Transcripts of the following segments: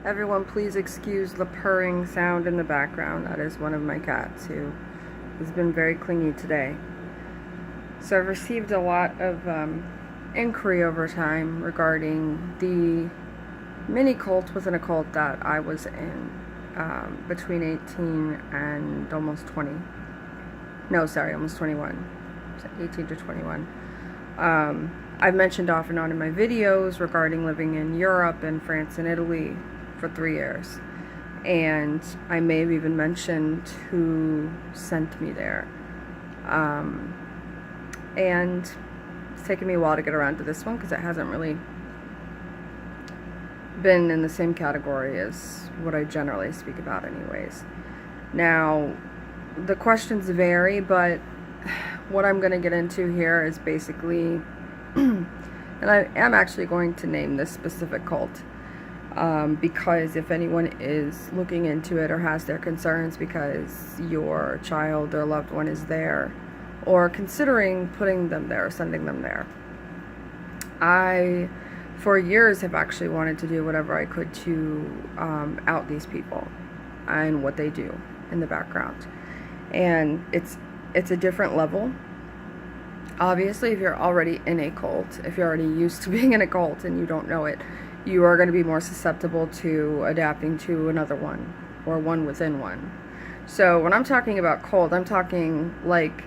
Everyone, please excuse the purring sound in the background. That is one of my cats who has been very clingy today. So I've received a lot of inquiry over time regarding the mini cult within a cult that I was in between 18 and almost 20. No, sorry, almost 21. 18 to 21. I've mentioned off and on in my videos regarding living in Europe and France and Italy for 3 years. And I may have even mentioned who sent me there. And it's taken me a while to get around to this one because it hasn't really been in the same category as what I generally speak about anyways. Now, the questions vary, but what I'm going to get into here is basically, and I am actually going to name this specific cult, because if anyone is looking into it or has their concerns because your child or loved one is there, or considering putting them there or sending them there, I, for years, have actually wanted to do whatever I could to out these people and what they do in the background. And it's a different level. Obviously, if you're already in a cult, if you're already used to being in a cult and you don't know it, you are going to be more susceptible to adapting to another one or one within one. So when I'm talking about cult, I'm talking like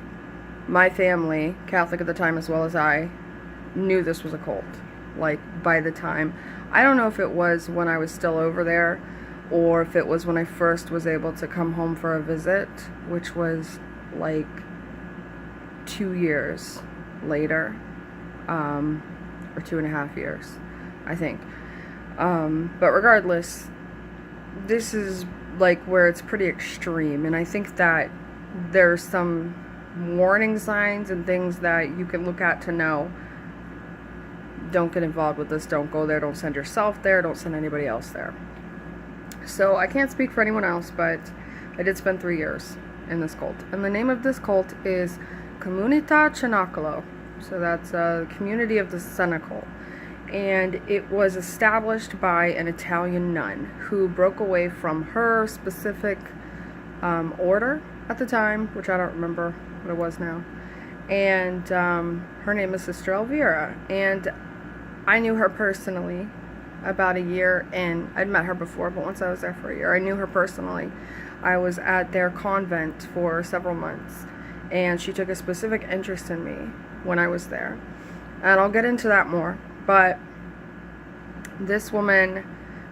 my family, Catholic at the time as well as I, knew this was a cult. Like by the time, I don't know if it was when I was still over there or if it was when I first was able to come home for a visit, which was like 2 years later, or 2.5 years, I think. But regardless, this is like where it's pretty extreme, and I think that there's some warning signs and things that you can look at to know, don't get involved with this, don't go there, don't send yourself there, don't send anybody else there. So I can't speak for anyone else, but I did spend 3 years in this cult. And the name of this cult is Comunitá Cenacolo. So that's a community of the Cenacolo. And it was established by an Italian nun who broke away from her specific order at the time, which I don't remember what it was now. And her name is Sister Elvira. And I knew her personally about a year in. I'd met her before, but once I was there for a year, I knew her personally. I was at their convent for several months, and she took a specific interest in me when I was there. And I'll get into that more, but this woman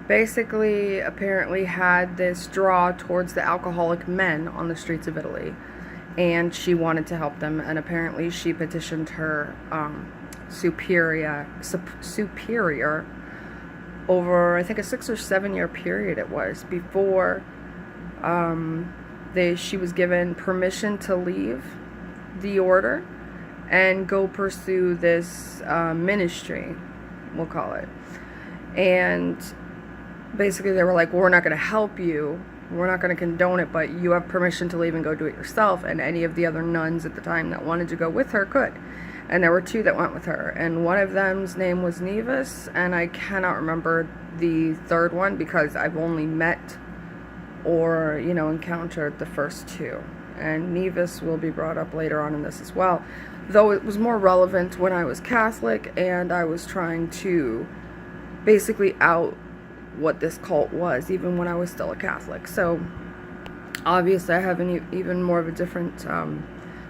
basically apparently had this draw towards the alcoholic men on the streets of Italy, and she wanted to help them, and apparently she petitioned her superior over, I think, a 6 or 7 year period it was, before she was given permission to leave the order and go pursue this ministry, we'll call it. And basically they were like, well, we're not going to help you, we're not going to condone it, but you have permission to leave and go do it yourself. And any of the other nuns at the time that wanted to go with her could. And there were 2 that went with her, and one of them's name was Nevis, and I cannot remember the third one because I've only met or, encountered the first 2. And Nevis will be brought up later on in this as well, though it was more relevant when I was Catholic and I was trying to basically out what this cult was, even when I was still a Catholic. So obviously I have even more of a different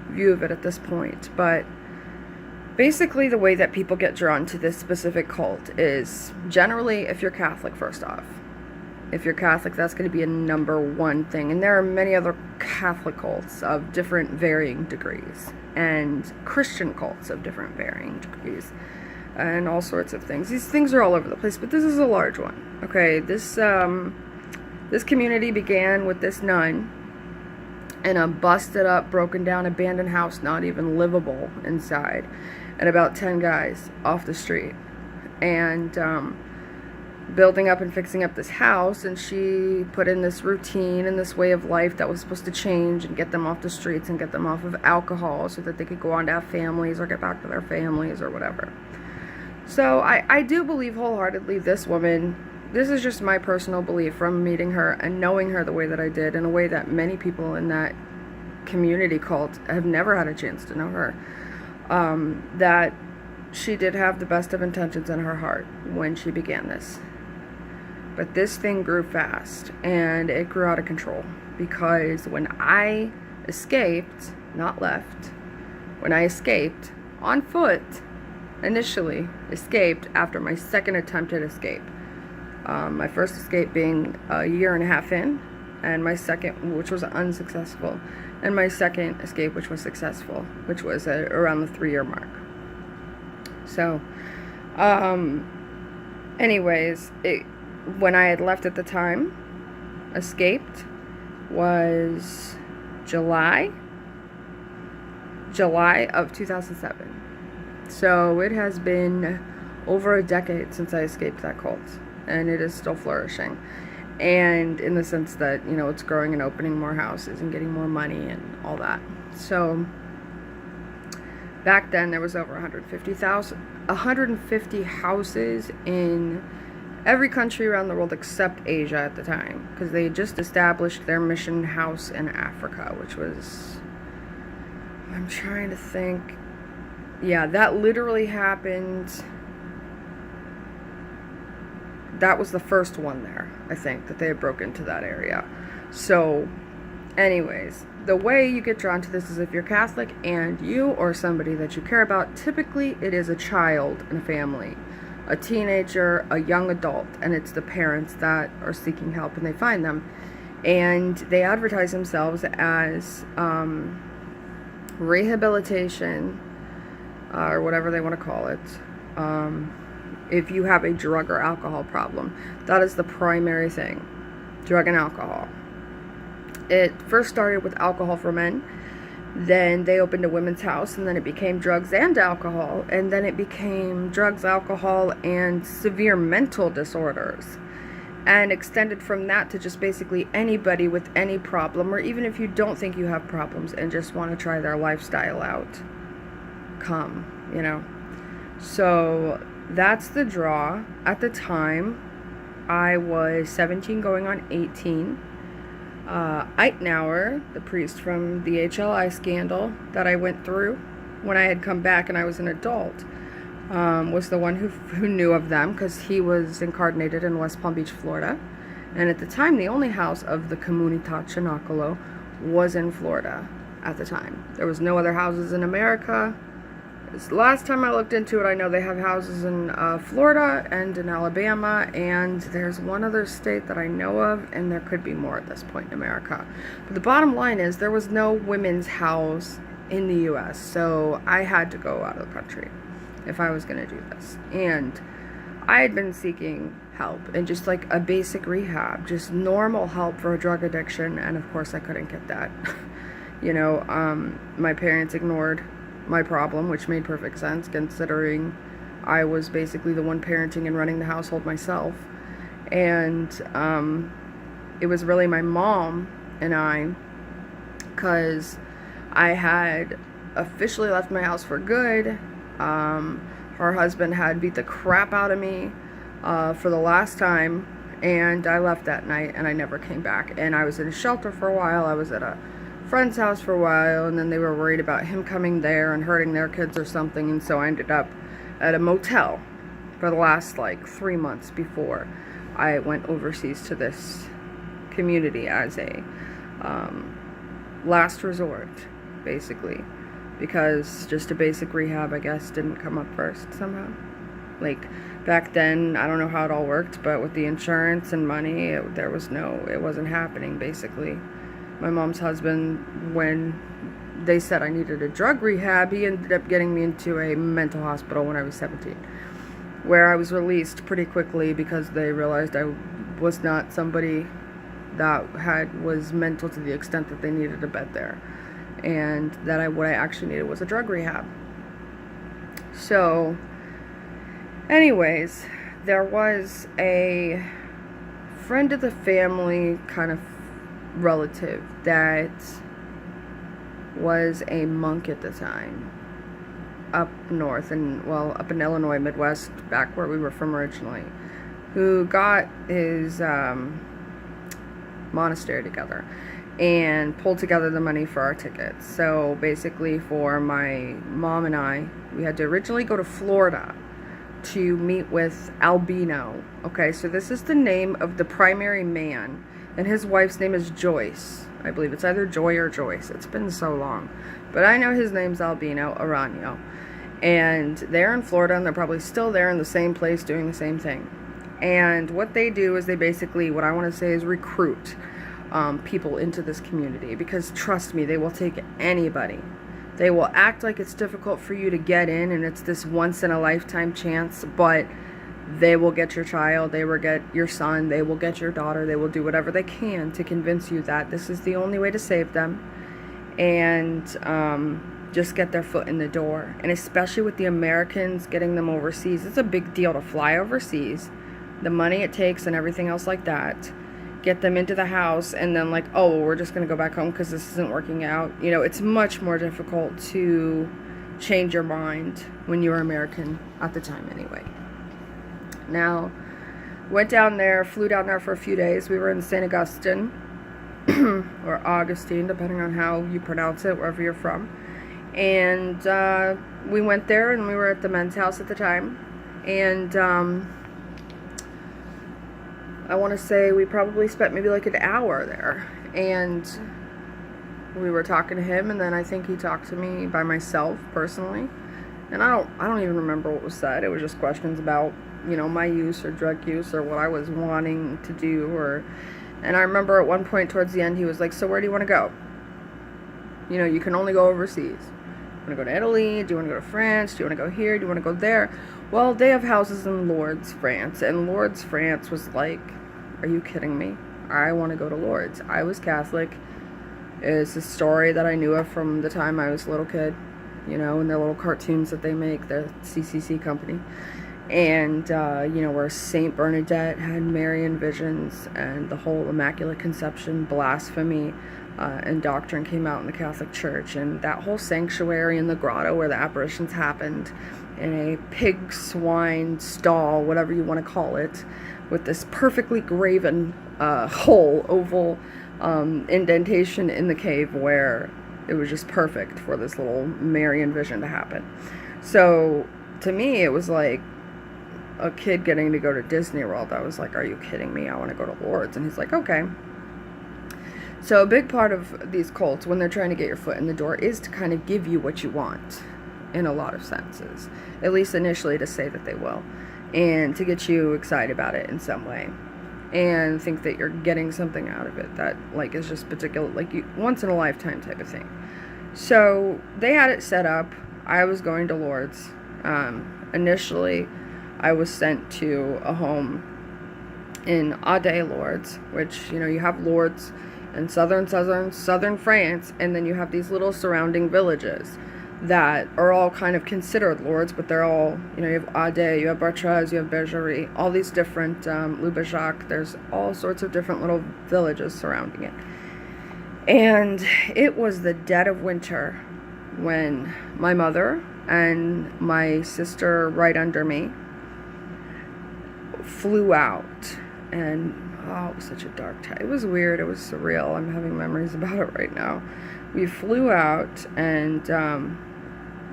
view of it at this point. But basically the way that people get drawn to this specific cult is generally if you're Catholic, first off. If you're Catholic, that's going to be a number one thing. And there are many other Catholic cults of different varying degrees, and Christian cults of different varying degrees, and all sorts of things. These things are all over the place, but this is a large one. Okay, this community began with this nun in a busted up, broken down, abandoned house, not even livable inside, and about 10 guys off the street, and building up and fixing up this house. And she put in this routine and this way of life that was supposed to change and get them off the streets and get them off of alcohol so that they could go on to have families or get back to their families or whatever. So I do believe wholeheartedly this woman this is just my personal belief from meeting her and knowing her the way that I did, in a way that many people in that community cult have never had a chance to know her, that she did have the best of intentions in her heart when she began this. But this thing grew fast, and it grew out of control, because when I escaped, not left, when I escaped on foot, initially escaped after my second attempted escape, my first escape being a year and a half in, and my second, which was unsuccessful, and my second escape, which was successful, which was around the 3-year mark. So, anyways, when I had left at the time, escaped, was July of 2007. So it has been over a decade since I escaped that cult, and it is still flourishing. And in the sense that, you know, it's growing and opening more houses and getting more money and all that. So back then there was over 150 houses in every country around the world except Asia at the time, because they had just established their mission house in Africa, which was, I'm trying to think, yeah, that literally happened. That was the first one there, I think, that they had broken into that area. So, anyways, the way you get drawn to this is if you're Catholic and you or somebody that you care about, typically it is a child in a family, a teenager, a young adult, and it's the parents that are seeking help, and they find them. And they advertise themselves as rehabilitation, or whatever they want to call it, if you have a drug or alcohol problem. That is the primary thing, drug and alcohol. It first started with alcohol for men, then they opened a women's house, and then it became drugs and alcohol, and then it became drugs, alcohol, and severe mental disorders, and extended from that to just basically anybody with any problem, or even if you don't think you have problems and just want to try their lifestyle out, come, you know. So that's the draw. At the time, I was 17 going on 18. Eitenauer, the priest from the HLI scandal that I went through when I had come back and I was an adult, was the one who knew of them, because he was incarnated in West Palm Beach, Florida. And at the time, the only house of the Comunitá Cenacolo was in Florida at the time. There was no other houses in America. Last time I looked into it, I know they have houses in Florida and in Alabama, and there's one other state that I know of, and there could be more at this point in America. But the bottom line is there was no women's house in the U.S., so I had to go out of the country if I was going to do this. And I had been seeking help and just like a basic rehab, just normal help for a drug addiction, and of course I couldn't get that. You know, my parents ignored my problem, which made perfect sense considering I was basically the one parenting and running the household myself. And it was really my mom and I, because I had officially left my house for good. Her husband had beat the crap out of me for the last time, and I left that night and I never came back. And I was in a shelter for a while. I was at a friend's house for a while, and then they were worried about him coming there and hurting their kids or something, and so I ended up at a motel for the last like 3 months before I went overseas to this community as a last resort, basically, because just a basic rehab, I guess, didn't come up first somehow. Like back then, I don't know how it all worked, but with the insurance and money, it wasn't happening, basically. My mom's husband, when they said I needed a drug rehab, he ended up getting me into a mental hospital when I was 17, where I was released pretty quickly because they realized I was not somebody that was mental to the extent that they needed a bed there, and that what I actually needed was a drug rehab. So, anyways, there was a friend of the family kind of relative that was a monk at the time up north, and well, up in Illinois, Midwest, back where we were from originally. who got his monastery together and pulled together the money for our tickets. So basically for my mom and I, we had to originally go to Florida to meet with Albino. Okay, so this is the name of the primary man, and his wife's name is Joyce. I believe it's either Joy or Joyce. It's been so long. But I know his name's Albino Aranio. And they're in Florida, and they're probably still there in the same place doing the same thing. And what they do is they basically, what I want to say is recruit people into this community, because trust me, they will take anybody. They will act like it's difficult for you to get in and it's this once in a lifetime chance, but they will get your child, they will get your son, they will get your daughter, they will do whatever they can to convince you that this is the only way to save them, and just get their foot in the door. And especially with the Americans, getting them overseas, it's a big deal to fly overseas, the money it takes and everything else like that, get them into the house, and then like, oh, we're just going to go back home because this isn't working out. You know, it's much more difficult to change your mind when you're American at the time anyway. Now, went down there, flew down there for a few days. We were in St. Augustine, or Augustine, depending on how you pronounce it, wherever you're from. And we went there, and we were at the men's house at the time. And I want to say we probably spent maybe like an hour there, and we were talking to him, and then I think he talked to me by myself personally, and I don't even remember what was said. It was just questions about, you know, my use or drug use or what I was wanting to do, and I remember at one point towards the end he was like, so where do you want to go? You know, you can only go overseas. You want to go to Italy? Do you want to go to France? Do you want to go here? Do you want to go there? Well, they have houses in Lourdes, France, and Lourdes, France was like, are you kidding me? I want to go to Lourdes. I was Catholic. It's a story that I knew of from the time I was a little kid, you know, and their little cartoons that they make, the CCC company. And, you know, where Saint Bernadette had Marian visions and the whole Immaculate Conception, blasphemy, and doctrine came out in the Catholic Church. And that whole sanctuary in the grotto where the apparitions happened, in a pig, swine, stall, whatever you want to call it, with this perfectly graven hole, oval indentation in the cave where it was just perfect for this little Marian vision to happen. So to me, it was like a kid getting to go to Disney World. I was like, are you kidding me? I want to go to Lourdes. And he's like, okay. So a big part of these cults, when they're trying to get your foot in the door, is to kind of give you what you want in a lot of senses, at least initially, to say that they will, and to get you excited about it in some way, and think that you're getting something out of it that like is just particular, like you once in a lifetime type of thing. So they had it set up. I was going to Lourdes. Initially I was sent to a home in Ade, Lourdes, which, you know, you have Lourdes in southern France, and then you have these little surrounding villages that are all kind of considered Lourdes, but they're all, you know, you have Ade, you have Bartrez, you have Bergerie, all these different, Loubajac, there's all sorts of different little villages surrounding it. And it was the dead of winter when my mother and my sister right under me flew out. And oh, it was such a dark time. It was weird, it was surreal. I'm having memories about it right now. We flew out, and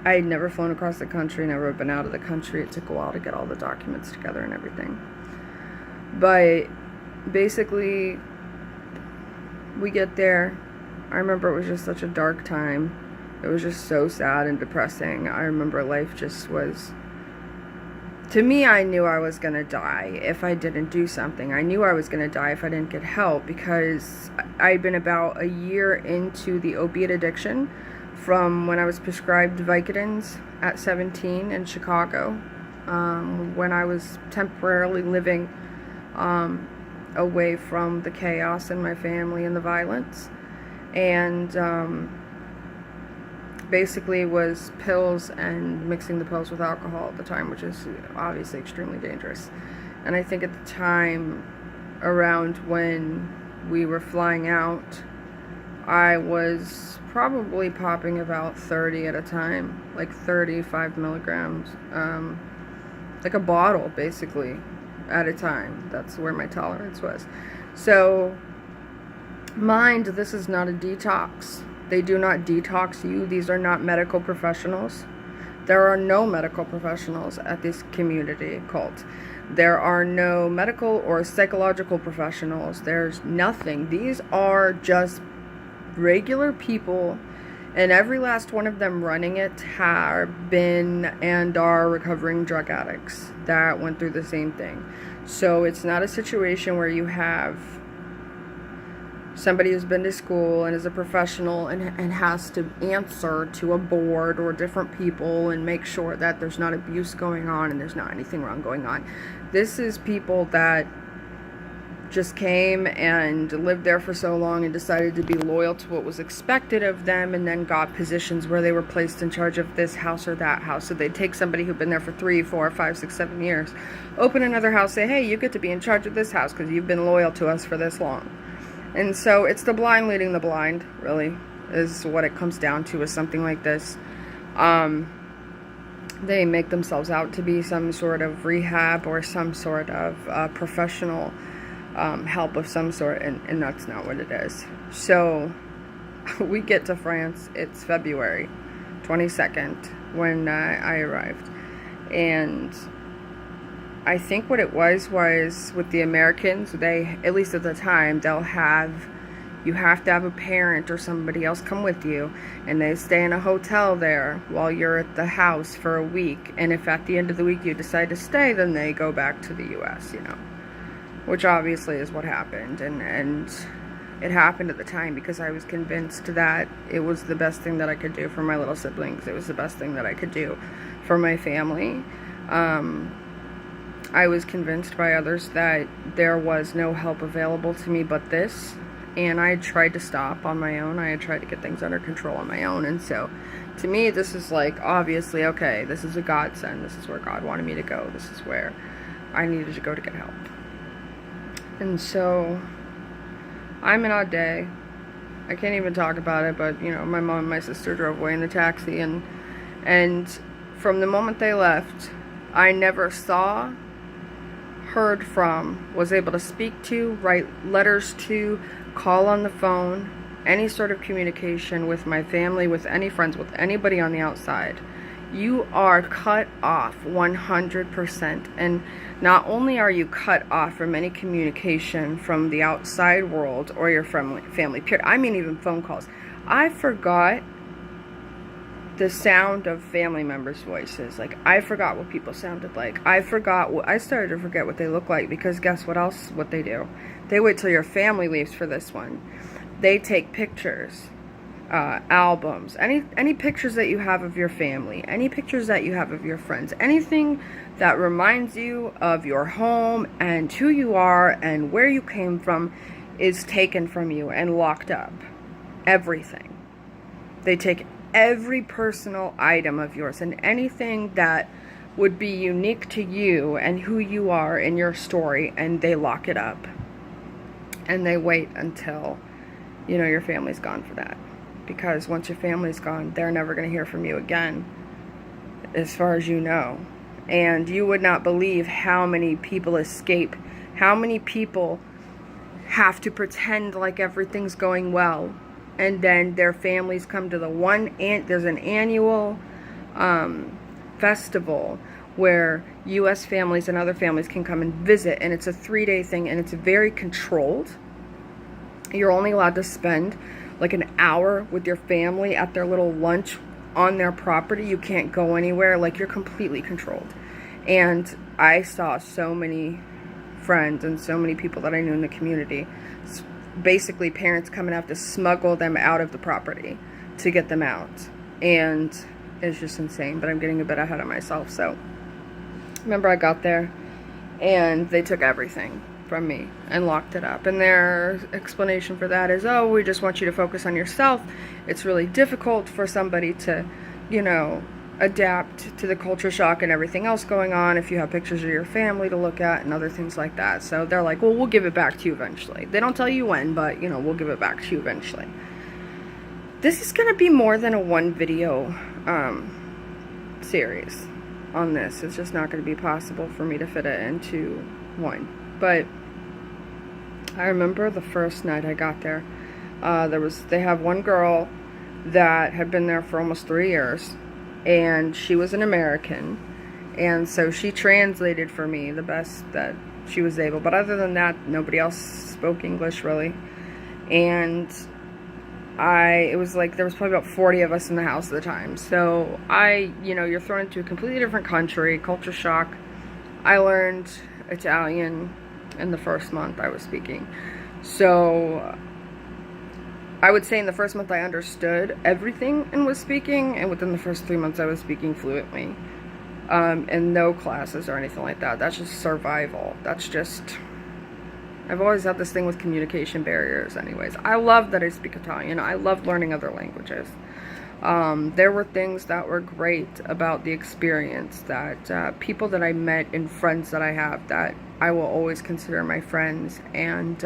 I had never flown across the country, never been out of the country. It took a while to get all the documents together and everything. But basically, we get there. I remember it was just such a dark time. It was just so sad and depressing. I remember life just was... To me, I knew I was going to die if I didn't do something. I knew I was going to die if I didn't get help, because I'd been about a year into the opiate addiction from when I was prescribed Vicodins at 17 in Chicago, when I was temporarily living away from the chaos in my family and the violence. And basically was pills and mixing the pills with alcohol at the time, which is obviously extremely dangerous. And I think at the time, around when we were flying out, I was probably popping about 30 at a time, like 35 milligrams, like a bottle basically, at a time. That's where my tolerance was. So, mind, this is not a detox. They do not detox you. These are not medical professionals. There are no medical professionals at this community cult. There are no medical or psychological professionals. There's nothing. These are just regular people, and every last one of them running it have been and are recovering drug addicts that went through the same thing. So it's not a situation where you have somebody who's been to school and is a professional and has to answer to a board or different people and make sure that there's not abuse going on and there's not anything wrong going on. This is people that just came and lived there for so long and decided to be loyal to what was expected of them, and then got positions where they were placed in charge of this house or that house. So they'd take somebody who'd been there for 3, 4, 5, 6, 7 years, open another house, say, hey, you get to be in charge of this house because you've been loyal to us for this long. And so it's the blind leading the blind, really, is what it comes down to with something like this. They make themselves out to be some sort of rehab or some sort of professional help of some sort, and that's not what it is. So we get to France. It's February 22nd when I arrived, and I think what it was with the Americans, they, at least at the time, you have to have a parent or somebody else come with you, and they stay in a hotel there while you're at the house for a week, and if at the end of the week you decide to stay, then they go back to the US, which obviously is what happened, and it happened at the time because I was convinced that it was the best thing that I could do for my little siblings. It was the best thing that I could do for my family. I was convinced by others that there was no help available to me but this, and I had tried to stop on my own. I had tried to get things under control on my own, and so to me this is like, obviously, okay, this is a godsend. This is where God wanted me to go. This is where I needed to go to get help. And so I'm an odd day. I can't even talk about it, but my mom and my sister drove away in the taxi, and from the moment they left, I never saw, heard from, was able to speak to, write letters to, call on the phone, any sort of communication with my family, with any friends, with anybody on the outside. You are cut off 100%. And not only are you cut off from any communication from the outside world or your family, period. I mean, even phone calls. I forgot the sound of family members' voices. Like, I forgot what people sounded like. I started to forget what they look like, because guess what they do? They wait till your family leaves for this one. They take pictures, albums, any pictures that you have of your family, any pictures that you have of your friends, anything that reminds you of your home and who you are and where you came from is taken from you and locked up. Everything. They take every personal item of yours and anything that would be unique to you and who you are in your story, and they lock it up. And they wait until, your family's gone for that. Because once your family's gone, they're never going to hear from you again, as far as you know. And you would not believe how many people escape, how many people have to pretend like everything's going well, and then their families come to there's an annual festival where U.S. families and other families can come and visit, and it's a 3-day thing, and it's very controlled. You're only allowed to spend like an hour with your family at their little lunch on their property. You can't go anywhere. Like, you're completely controlled. And I saw so many friends and so many people that I knew in the community, basically parents coming out to smuggle them out of the property to get them out. And it's just insane, but I'm getting a bit ahead of myself. So remember, I got there and they took everything from me and locked it up, and their explanation for that is, oh, we just want you to focus on yourself. It's really difficult for somebody to adapt to the culture shock and everything else going on if you have pictures of your family to look at and other things like that. So they're like, well, we'll give it back to you eventually. They don't tell you when, but we'll give it back to you eventually. This is going to be more than a one video series on this. It's just not going to be possible for me to fit it into one. But I remember the first night I got there, they have one girl that had been there for almost 3 years, and she was an American, and so she translated for me the best that she was able. But other than that, nobody else spoke English really. And it was like there was probably about 40 of us in the house at the time. So you're thrown into a completely different country, culture shock. I learned Italian in the first month I was speaking. So I would say in the first month I understood everything and was speaking, and within the first 3 months I was speaking fluently. And no classes or anything like that. That's just survival. I've always had this thing with communication barriers anyways. I love that I speak Italian. I love learning other languages. There were things that were great about the experience, that people that I met and friends that I have that I will always consider my friends, and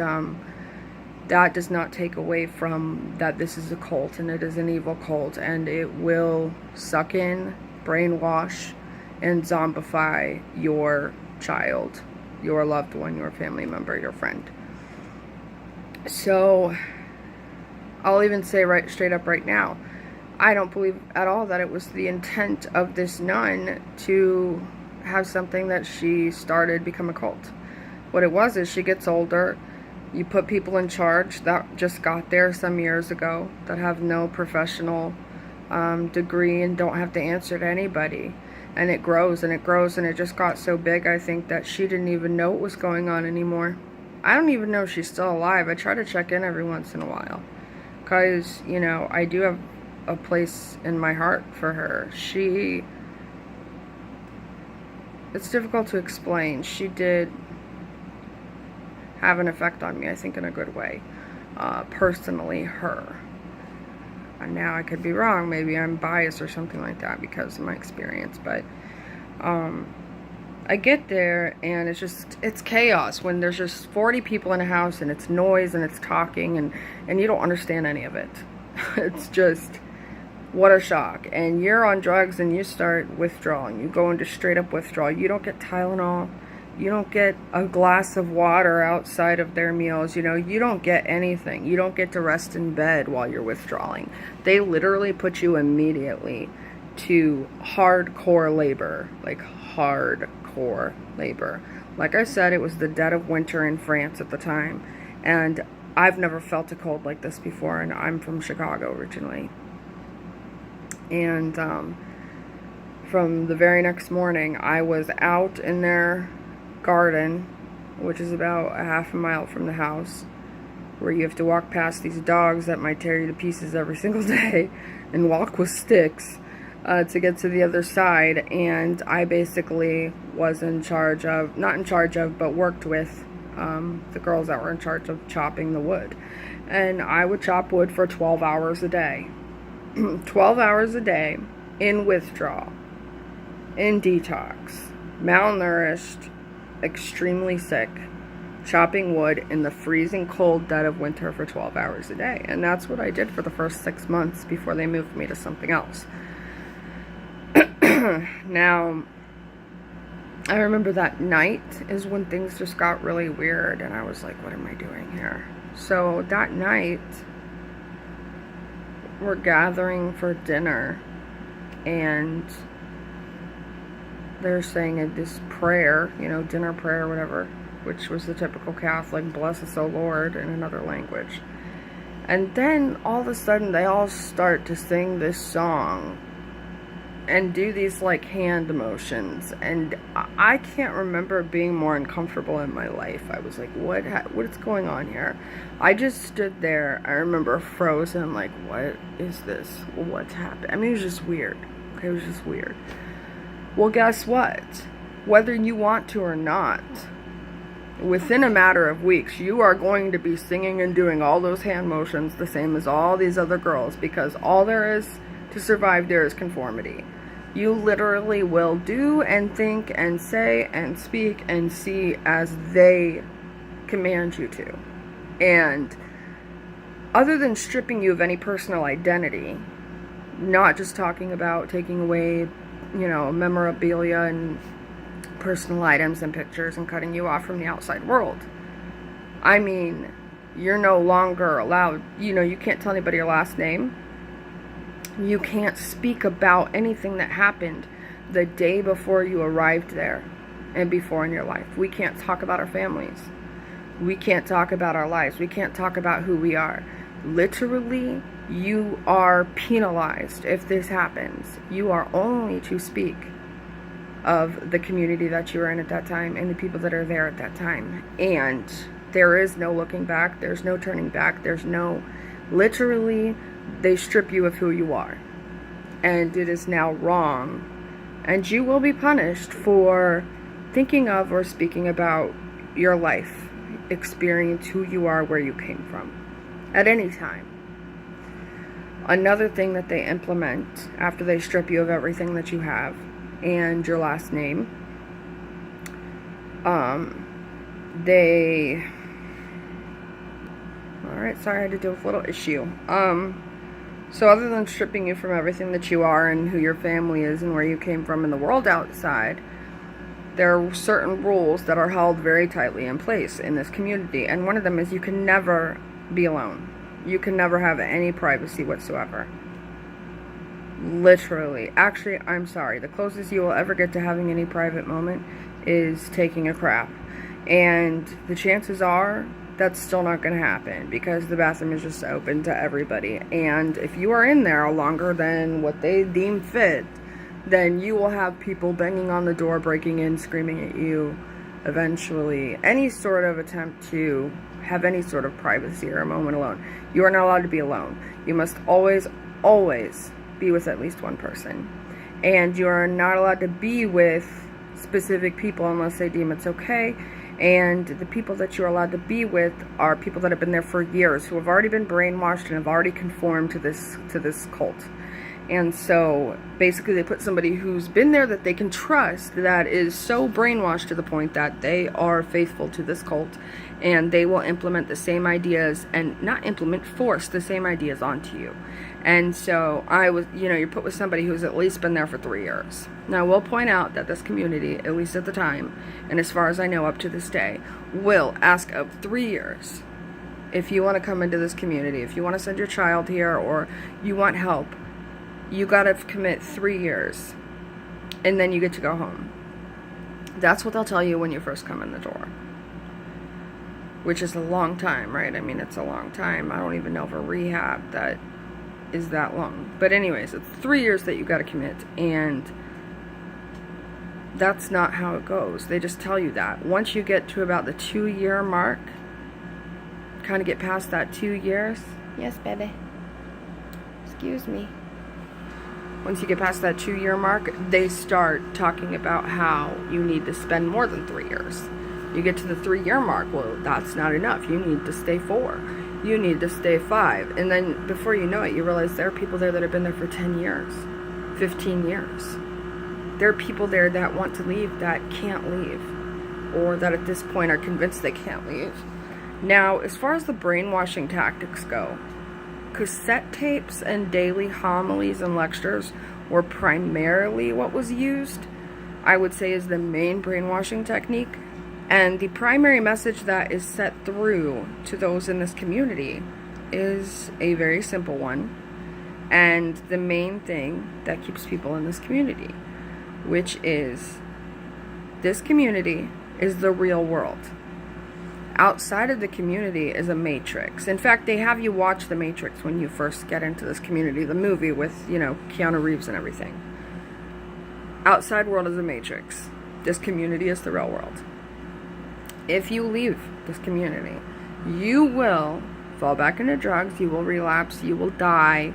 that does not take away from that this is a cult, and it is an evil cult, and it will suck in, brainwash, and zombify your child, your loved one, your family member, your friend. So I'll even say straight up right now, I don't believe at all that it was the intent of this nun to have something that she started become a cult. What it was is she gets older, you put people in charge that just got there some years ago, that have no professional degree and don't have to answer to anybody. And it grows and it grows, and it just got so big, I think, that she didn't even know what was going on anymore. I don't even know if she's still alive. I try to check in every once in a while, because, I do have a place in my heart for her. It's difficult to explain. She did have an effect on me, I think, in a good way. Personally, her. And now I could be wrong. Maybe I'm biased or something like that because of my experience. But I get there, and it's chaos when there's just 40 people in a house, and it's noise and it's talking, and you don't understand any of it. It's just, what a shock. And you're on drugs and you start withdrawing. You go into straight up withdrawal. You don't get Tylenol. You don't get a glass of water outside of their meals. You don't get anything. You don't get to rest in bed while you're withdrawing. They literally put you immediately to hardcore labor. Like hardcore labor. Like I said, it was the dead of winter in France at the time. And I've never felt a cold like this before. And I'm from Chicago originally. And from the very next morning, I was out in their garden, which is about a half a mile from the house, where you have to walk past these dogs that might tear you to pieces every single day, and walk with sticks to get to the other side. And I basically was not in charge of, but worked with the girls that were in charge of chopping the wood. And I would chop wood for 12 hours a day. 12 hours a day, in withdrawal, in detox, malnourished, extremely sick, chopping wood in the freezing cold dead of winter for 12 hours a day. And that's what I did for the first 6 months before they moved me to something else. Now, I remember that night is when things just got really weird, and I was like, what am I doing here? So that night, we're gathering for dinner, and they're saying this prayer, dinner prayer, whatever, which was the typical Catholic, bless us, O Lord, in another language. And then all of a sudden they all start to sing this song and do these hand motions, and I can't remember being more uncomfortable in my life. I was like, what is going on here? I just stood there. I remember frozen, like, what is this? What's happening? I mean, it was just weird. Okay, it was just weird. Well, guess what? Whether you want to or not, within a matter of weeks, you are going to be singing and doing all those hand motions the same as all these other girls, because all there is to survive there is conformity. You literally will do and think and say and speak and see as they command you to. And other than stripping you of any personal identity, not just talking about taking away, memorabilia and personal items and pictures and cutting you off from the outside world. I mean, you're no longer allowed, you can't tell anybody your last name. You can't speak about anything that happened the day before you arrived there and before in your life. We can't talk about our families. We can't talk about our lives. We can't talk about who we are. Literally, you are penalized if this happens. You are only to speak of the community that you are in at that time and the people that are there at that time. And there is no looking back. There's no turning back. There's no, literally, they strip you of who you are. And it is now wrong. And you will be punished for thinking of or speaking about your life, experience, who you are, where you came from, at any time. Another thing that they implement after they strip you of everything that you have and your last name, alright, sorry, I had to deal with a little issue. So other than stripping you from everything that you are and who your family is and where you came from in the world outside, there are certain rules that are held very tightly in place in this community. And one of them is you can never be alone. You can never have any privacy whatsoever. Literally. Actually, I'm sorry. The closest you will ever get to having any private moment is taking a crap. And the chances are that's still not going to happen because the bathroom is just open to everybody. And if you are in there longer than what they deem fit, then you will have people banging on the door, breaking in, screaming at you. Eventually, any sort of attempt to have any sort of privacy or a moment alone. You are not allowed to be alone. You must always, always be with at least one person. And you are not allowed to be with specific people unless they deem it's okay. And the people that you're allowed to be with are people that have been there for years, who have already been brainwashed and have already conformed to this cult. And so basically they put somebody who's been there that they can trust, that is so brainwashed to the point that they are faithful to this cult, and they will implement the same ideas, and not implement, force the same ideas onto you. And so you're put with somebody who's at least been there for 3 years. Now, I will point out that this community, at least at the time, and as far as I know up to this day, will ask of 3 years if you want to come into this community, if you want to send your child here, or you want help. You gotta commit 3 years, and then you get to go home. That's what they'll tell you when you first come in the door, which is a long time, right? I mean, it's a long time. I don't even know of a rehab that is that long. But anyways, it's 3 years that you gotta commit, and that's not how it goes. They just tell you that. Once you get to about the 2-year mark, kind of get past that 2 years. Yes, baby. Excuse me. Once you get past that 2-year mark, they start talking about how you need to spend more than 3 years. You get to the 3-year mark, well, that's not enough. You need to stay 4. You need to stay 5. And then before you know it, you realize there are people there that have been there for 10 years, 15 years. There are people there that want to leave that can't leave, or that at this point are convinced they can't leave. Now, as far as the brainwashing tactics go, cassette tapes and daily homilies and lectures were primarily what was used, I would say, is the main brainwashing technique. And the primary message that is set through to those in this community is a very simple one, and the main thing that keeps people in this community, which is this community is the real world. Outside of the community is a matrix. In fact, they have you watch The Matrix when you first get into this community, the movie with, Keanu Reeves and everything. Outside world is a matrix. This community is the real world. If you leave this community, you will fall back into drugs, you will relapse, you will die,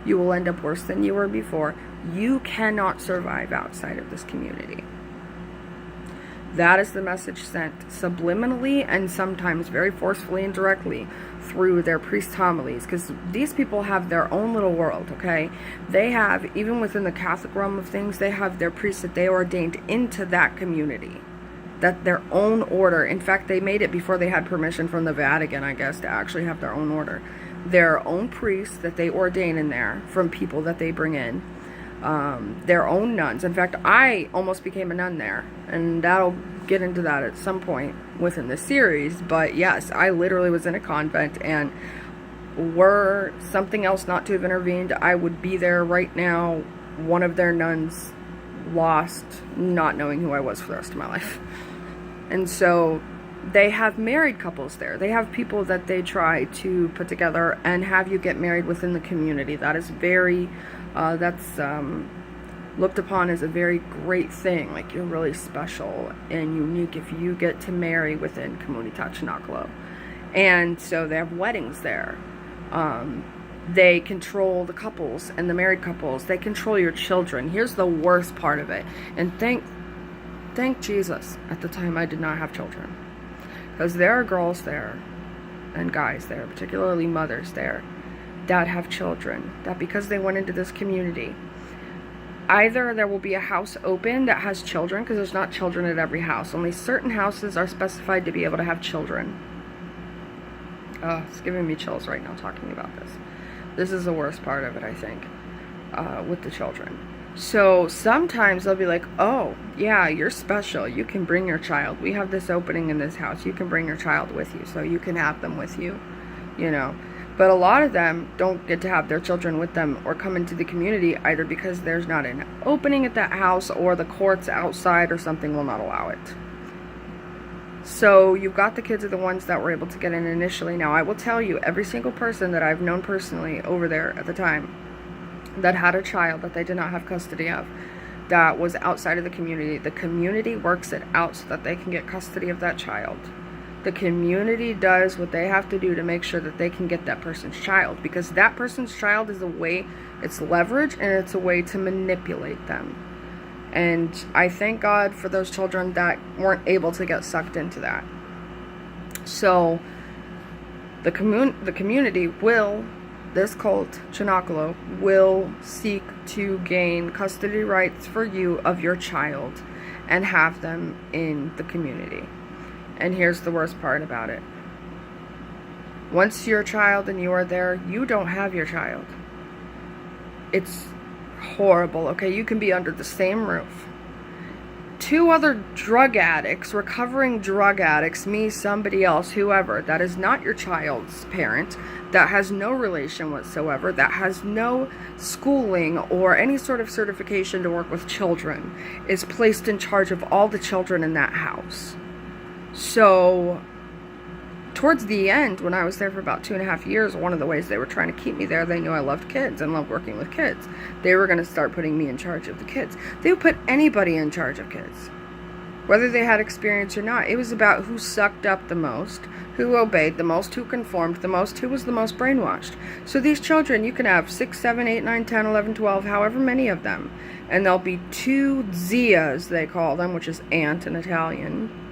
you will end up worse than you were before. You cannot survive outside of this community. That is the message sent subliminally and sometimes very forcefully and directly through their priest homilies, because these people have their own little world, okay? They have, even within the Catholic realm of things, they have their priests that they ordained into that community. That their own order. In fact, they made it before they had permission from the Vatican, I guess, to actually have their own order. Their own priests that they ordain in there from people that they bring in. their own nuns. In fact, I almost became a nun there, and that'll get into that at some point within the series. But yes, I literally was in a convent, and were something else not to have intervened, I would be there right now, one of their nuns lost, not knowing who I was for the rest of my life. And so they have married couples there. They have people that they try to put together and have you get married within the community. That is very, that's looked upon as a very great thing. Like, you're really special and unique if you get to marry within Comunitá Cenacolo. And so they have weddings there. They control the couples and the married couples. They control your children. Here's the worst part of it. And thank Jesus, at the time I did not have children. Because there are girls there, and guys there, particularly mothers there, that have children. That because they went into this community, either there will be a house open that has children, because there's not children at every house. Only certain houses are specified to be able to have children. It's giving me chills right now talking about this. This is the worst part of it, I think, with the children. So sometimes they'll be like, oh, yeah, you're special. You can bring your child. We have this opening in this house. You can bring your child with you, so you can have them with you, you know. But a lot of them don't get to have their children with them or come into the community, either because there's not an opening at that house or the courts outside or something will not allow it. So you've got the kids are the ones that were able to get in initially. Now, I will tell you, every single person that I've known personally over there at the time that had a child that they did not have custody of, that was outside of the community works it out so that they can get custody of that child. The community does what they have to do to make sure that they can get that person's child, because that person's child is a way, it's leverage, and it's a way to manipulate them. And I thank God for those children that weren't able to get sucked into that. So the community will, this cult, Cenacolo, will seek to gain custody rights for you of your child and have them in the community. And here's the worst part about it. Once you're a child and you are there, you don't have your child. It's horrible, okay? You can be under the same roof. Two other drug addicts, recovering drug addicts, me, somebody else, whoever, that is not your child's parent, that has no relation whatsoever, that has no schooling or any sort of certification to work with children, is placed in charge of all the children in that house. So towards the end, when I was there for about 2.5 years, one of the ways they were trying to keep me there, they knew I loved kids and loved working with kids. They were going to start putting me in charge of the kids. They would put anybody in charge of kids, whether they had experience or not. It was about who sucked up the most, who obeyed the most, who conformed the most, who was the most brainwashed. So these children, you can have 6, 7, 8, 9, 10, 11, 12, however many of them. And there'll be 2 zias, they call them, which is aunt in Italian.